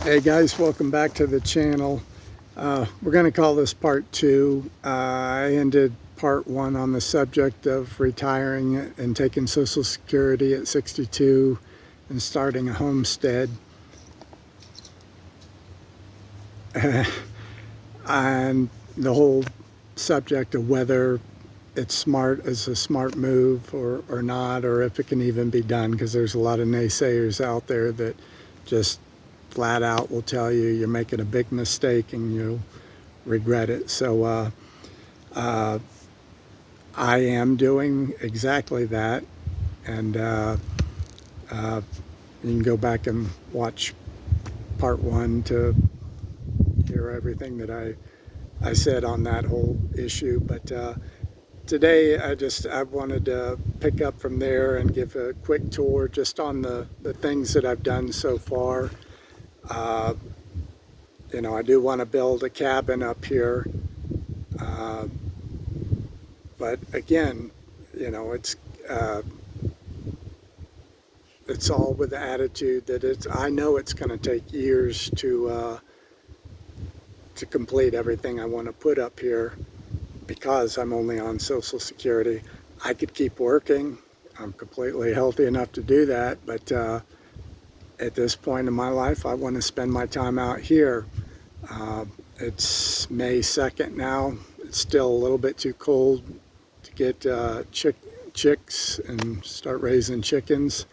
Hey guys, welcome back to the channel. We're going to call this part 2. I ended part 1 on the subject of retiring and taking Social Security at 62 and starting a homestead. And the whole subject of whether it's smart as a smart move or not, or if it can even be done, because there's a lot of naysayers out there that just flat out will tell you you're making a big mistake and you'll regret it. So I am doing exactly that, and you can go back and watch part 1 to hear everything that I said on that whole issue. But today I wanted to pick up from there and give a quick tour just on the things that I've done so far. You know, I do want to build a cabin up here, uh, but again, you know, it's all with the attitude that I know it's going to take years to complete everything I want to put up here because I'm only on Social Security. I could keep working. I'm completely healthy enough to do that, but at this point in my life, I want to spend my time out here. It's May 2nd now. It's still a little bit too cold to get chicks and start raising chickens.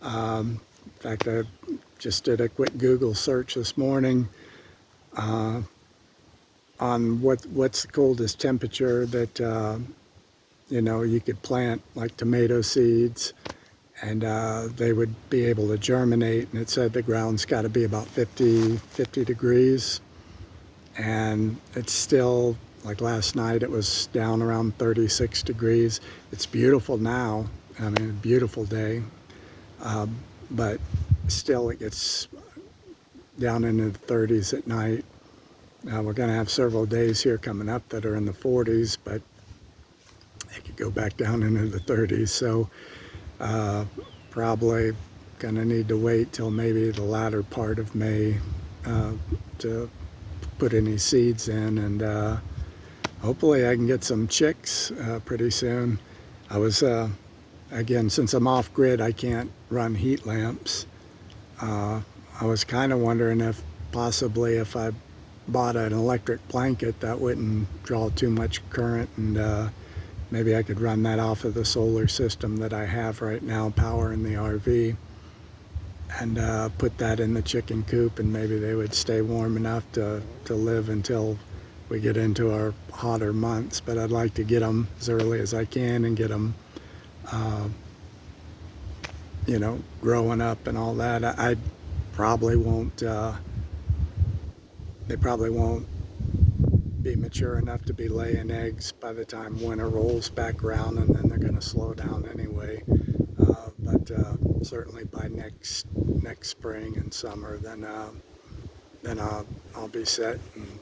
In fact, I just did a quick Google search this morning on what's the coldest temperature that you know, you could plant like tomato seeds and they would be able to germinate. And it said the ground's got to be about 50 degrees. And it's still, like last night, it was down around 36 degrees. It's beautiful now. I mean, a beautiful day. But still, it gets down into the 30s at night. We're going to have several days here coming up that are in the 40s, but it could go back down into the 30s. So probably going to need to wait till maybe the latter part of May to put any seeds in, and hopefully I can get some chicks pretty soon. I was, again, since I'm off grid, I can't run heat lamps. I was kind of wondering if possibly if I bought an electric blanket that wouldn't draw too much current, and maybe I could run that off of the solar system that I have right now powering the RV, and put that in the chicken coop, and maybe they would stay warm enough to live until we get into our hotter months. But I'd like to get them as early as I can and get them you know, growing up and all that. I probably won't they probably won't be mature enough to be laying eggs by the time winter rolls back around, and then they're going to slow down anyway. But certainly by next spring and summer, then I'll be set and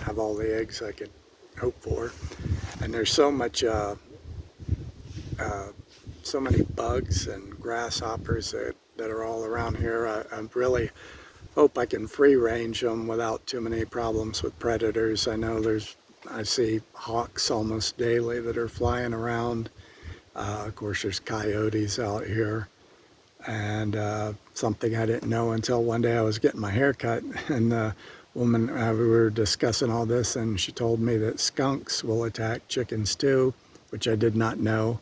have all the eggs I could hope for. And there's so much so many bugs and grasshoppers that are all around here. I really hope I can free range them without too many problems with predators. I know I see hawks almost daily that are flying around. Of course, there's coyotes out here. And something I didn't know until one day I was getting my hair cut, and the woman, we were discussing all this, and she told me that skunks will attack chickens too, which I did not know.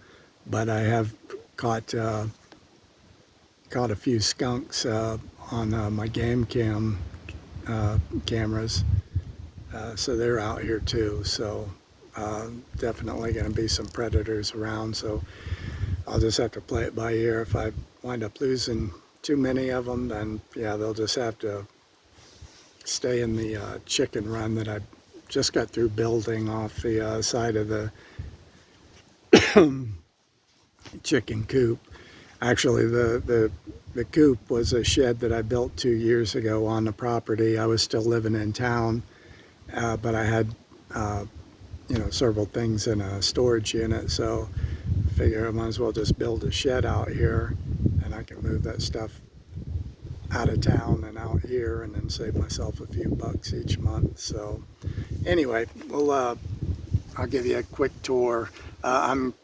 But I have caught a few skunks on my game cam cameras, so they're out here too. So definitely going to be some predators around. So I'll just have to play it by ear. If I wind up losing too many of them, then yeah, they'll just have to stay in the chicken run that I just got through building off the side of the chicken coop. Actually, the coop was a shed that I built 2 years ago on the property. I was still living in town, but I had you know, several things in a storage unit, so I figure I might as well just build a shed out here, and I can move that stuff out of town and out here, and then save myself a few bucks each month. So anyway, I'll give you a quick tour. I'm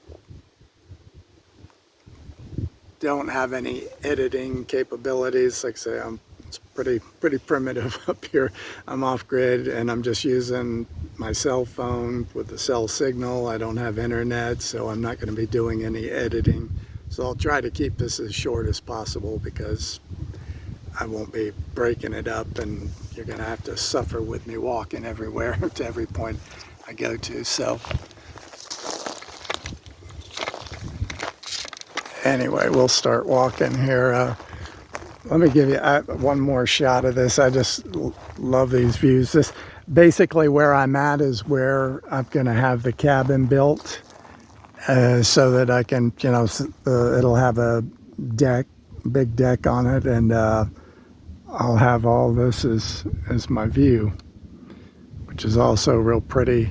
don't have any editing capabilities. Like I say, it's pretty primitive up here. I'm off grid and I'm just using my cell phone with the cell signal. I don't have internet, so I'm not going to be doing any editing. So I'll try to keep this as short as possible because I won't be breaking it up, and you're going to have to suffer with me walking everywhere to every point I go to. So anyway, we'll start walking here. Let me give you one more shot of this. I just love these views. This basically where I'm at is where I'm going to have the cabin built, so that I can, it'll have a deck, big deck on it, and I'll have all this as my view, which is also real pretty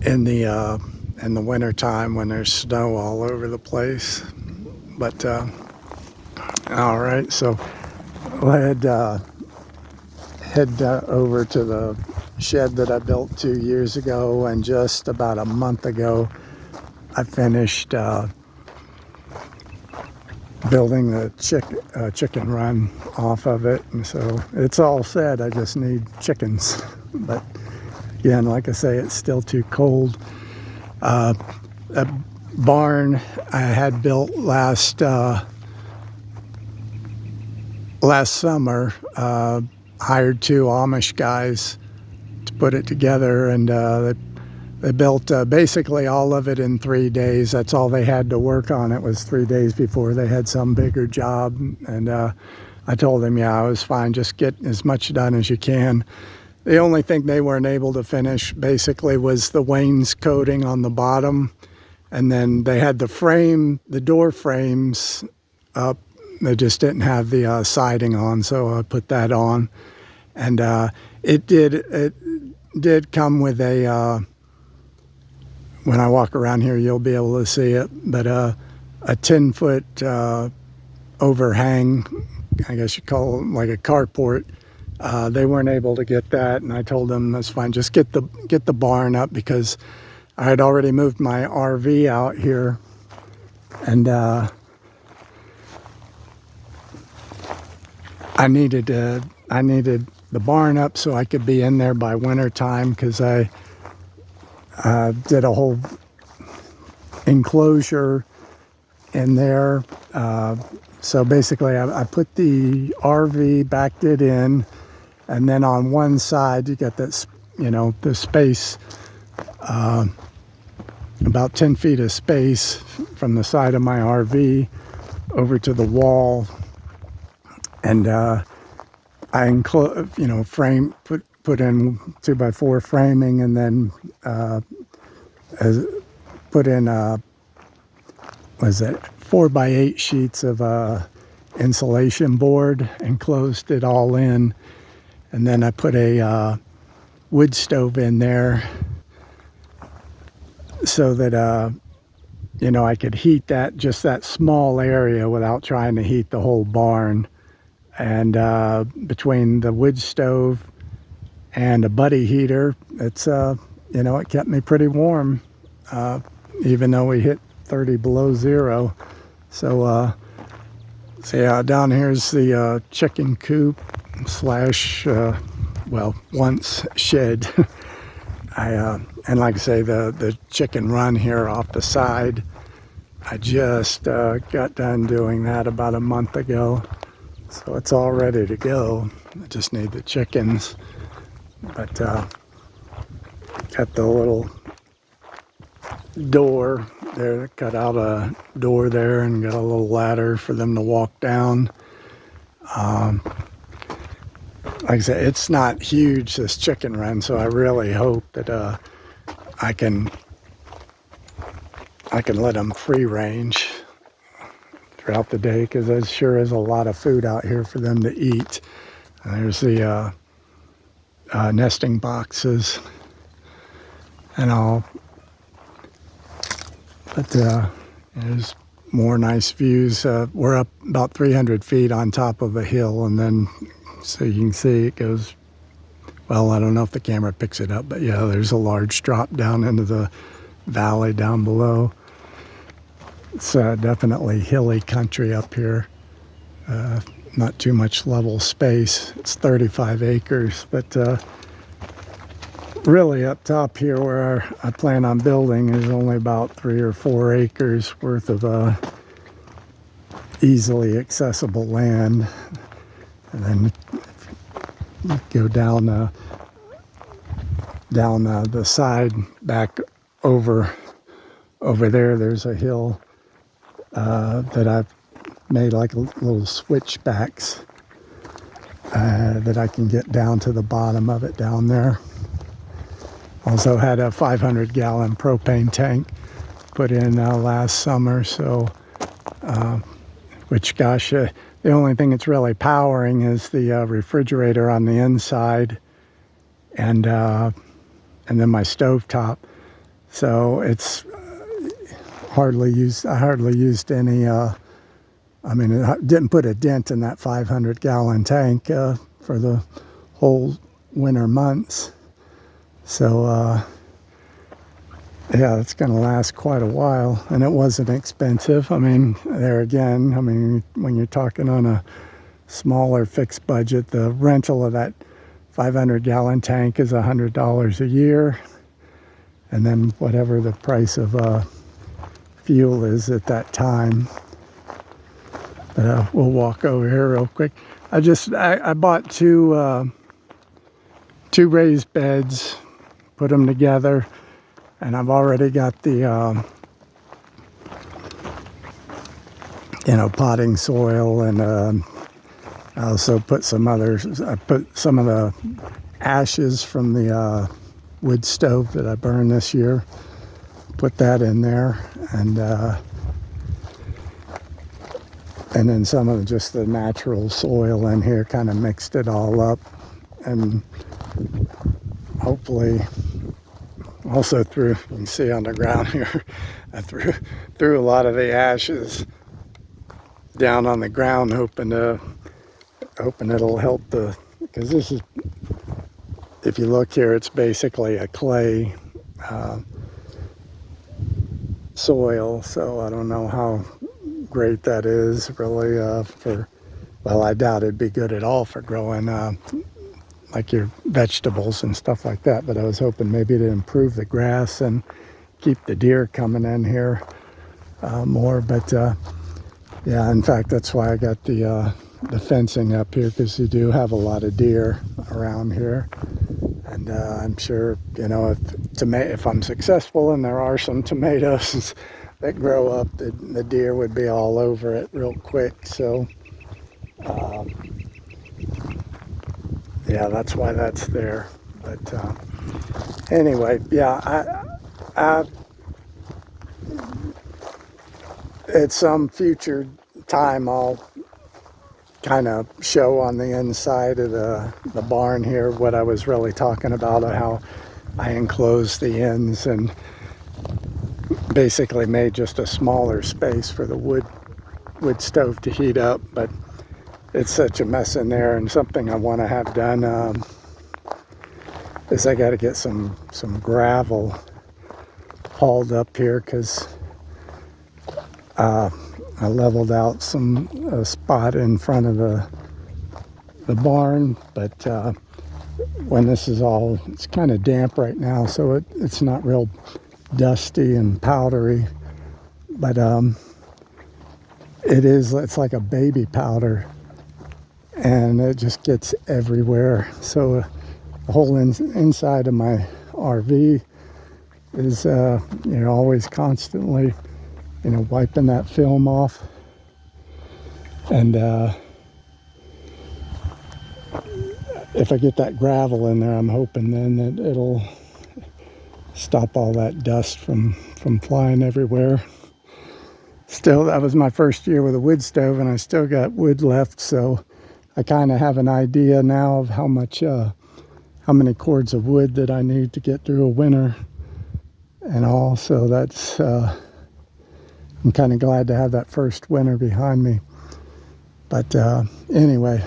in the winter time when there's snow all over the place. But all right, so we'll head over to the shed that I built 2 years ago, and just about a month ago I finished building the chicken run off of it, and so it's all set. I just need chickens. But again, like I say, it's still too cold. A barn I had built last summer, hired 2 Amish guys to put it together, and they built basically all of it in 3 days. That's all they had to work on. It was 3 days before they had some bigger job, and I told them, yeah, I was fine, just get as much done as you can. The only thing they weren't able to finish basically was the wainscoting on the bottom, and then they had the door frames up. They just didn't have the siding on, so I put that on. And it did come with a, when I walk around here you'll be able to see it, but a 10-foot overhang, I guess you call it, like a carport. They weren't able to get that, and I told them that's fine, just get the barn up, because I had already moved my RV out here, and I needed the barn up so I could be in there by winter time, because I did a whole enclosure in there. So basically I put the RV, backed it in, and then on one side you got this, the space, about 10 feet of space from the side of my RV over to the wall. And I put in 2x4 framing, and then put in 4x8 sheets of insulation board and closed it all in. And then I put a wood stove in there so that I could heat just that small area without trying to heat the whole barn. And between the wood stove and a buddy heater, it's it kept me pretty warm, even though we hit 30 below zero. So yeah, down here's the chicken coop slash once shed. And like I say, the chicken run here off the side, I just got done doing that about a month ago. So it's all ready to go. I just need the chickens. But got the little door there, cut out a door there, and got a little ladder for them to walk down. Like I said, it's not huge, this chicken run, so I really hope that I can let them free range throughout the day, because there sure is a lot of food out here for them to eat. And there's the nesting boxes and all. But there's more nice views. We're up about 300 feet on top of a hill, and then so you can see it goes, well, I don't know if the camera picks it up, but yeah, there's a large drop down into the valley down below. It's definitely hilly country up here. Not too much level space. It's 35 acres, but really up top here where I plan on building is only about 3 or 4 acres worth of easily accessible land. And then you go down the side back over there. There's a hill that I've made like little switchbacks that I can get down to the bottom of it down there. Also had a 500-gallon propane tank put in last summer, so which, gosh, the only thing it's really powering is the refrigerator on the inside, and then my stovetop. So it's hardly used. I hardly used any. I mean, it didn't put a dent in that 500-gallon tank for the whole winter months. So yeah, it's going to last quite a while, and it wasn't expensive. I mean, there again, I mean, when you're talking on a smaller fixed budget, the rental of that 500-gallon tank is $100 a year, and then whatever the price of fuel is at that time. We'll walk over here real quick. I bought two raised beds, put them together, and I've already got the potting soil, and I also put some others. I put some of the ashes from the wood stove that I burned this year. Put that in there, and then some of just the natural soil in here, kind of mixed it all up, and hopefully also you can see on the ground here, I threw a lot of the ashes down on the ground, hoping it'll help because this is, if you look here, it's basically a clay soil, so I don't know how great that is really well, I doubt it'd be good at all for growing like your vegetables and stuff like that, but I was hoping maybe to improve the grass and keep the deer coming in here more. But yeah, in fact, that's why I got the fencing up here, because you do have a lot of deer around here, and I'm sure if I'm successful and there are some tomatoes that grow up, the deer would be all over it real quick. So yeah, that's why that's there. But anyway, yeah, I at some future time I'll kind of show on the inside of the barn here what I was really talking about, how I enclosed the ends and basically made just a smaller space for the wood stove to heat up. But it's such a mess in there, and something I want to have done is I got to get some gravel hauled up here, because I leveled out a spot in front of the barn, but when this is all, it's kind of damp right now, so it's not real dusty and powdery, but it's like a baby powder, and it just gets everywhere. So the whole inside of my RV is always constantly wiping that film off, and if I get that gravel in there, I'm hoping then that it'll stop all that dust from flying everywhere. Still, that was my first year with a wood stove, and I still got wood left, so I kind of have an idea now of how many cords of wood that I need to get through a winter and all. So that's I'm kind of glad to have that first winter behind me. But anyway,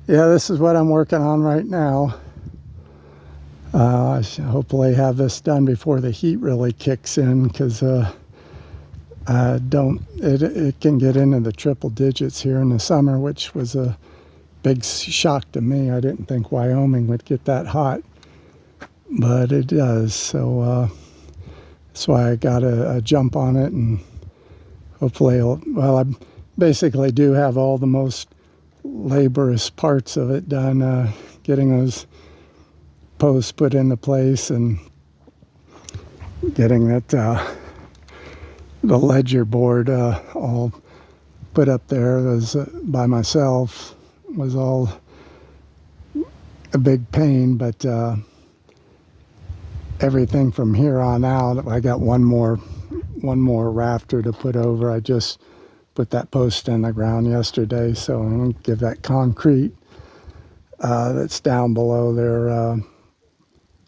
yeah, this is what I'm working on right now. I should hopefully have this done before the heat really kicks in, because it can get into the triple digits here in the summer, which was a big shock to me. I didn't think Wyoming would get that hot, but it does. So that's why I got a jump on it, and hopefully, I basically do have all the most laborious parts of it done, getting those posts put into place and getting that the ledger board all put up there. Was by myself, was all a big pain, but everything from here on out, I got one more rafter to put over. I just put that post in the ground yesterday, so I'm going to give that concrete that's down below there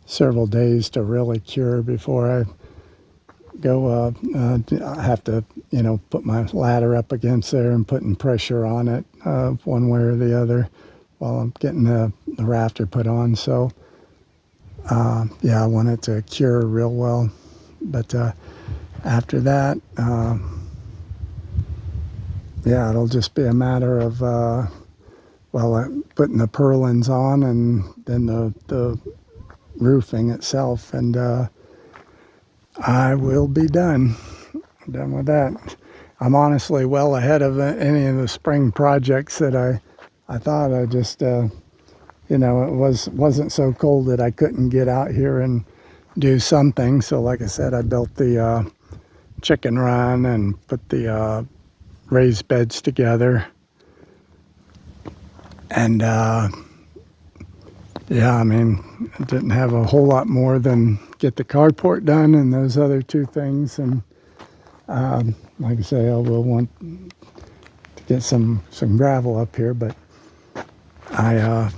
several days to really cure before I go. I have to, put my ladder up against there and putting pressure on it one way or the other while I'm getting the rafter put on. So yeah, I want it to cure real well. But after that, yeah, it'll just be a matter of putting the purlins on, and then the roofing itself, and I will be done with that. I'm honestly well ahead of any of the spring projects that I thought. I just it wasn't so cold that I couldn't get out here and do something. So like I said, I built the chicken run and put the raised beds together, and yeah, I mean, I didn't have a whole lot more than get the carport done and those other two things. And like I say, I will want to get some gravel up here, but yeah,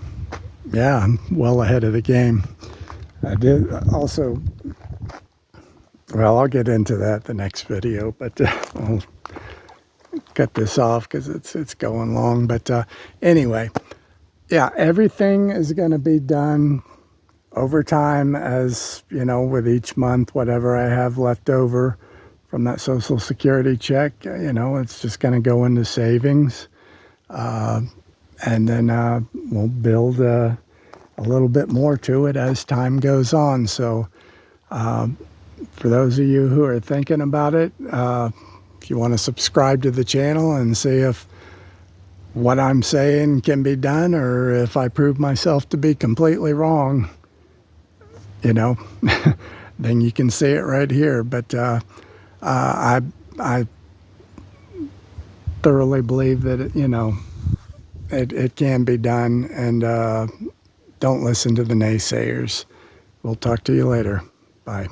I'm well ahead of the game. I did also, well, I'll get into that the next video, but I'll cut this off because it's going long. But anyway, yeah, everything is going to be done over time, as with each month, whatever I have left over from that Social Security check, it's just going to go into savings, and then we'll build a little bit more to it as time goes on. So for those of you who are thinking about it, if you want to subscribe to the channel and see if what I'm saying can be done, or if I prove myself to be completely wrong, then you can see it right here. But I thoroughly believe that it can be done, and don't listen to the naysayers. We'll talk to you later. Bye.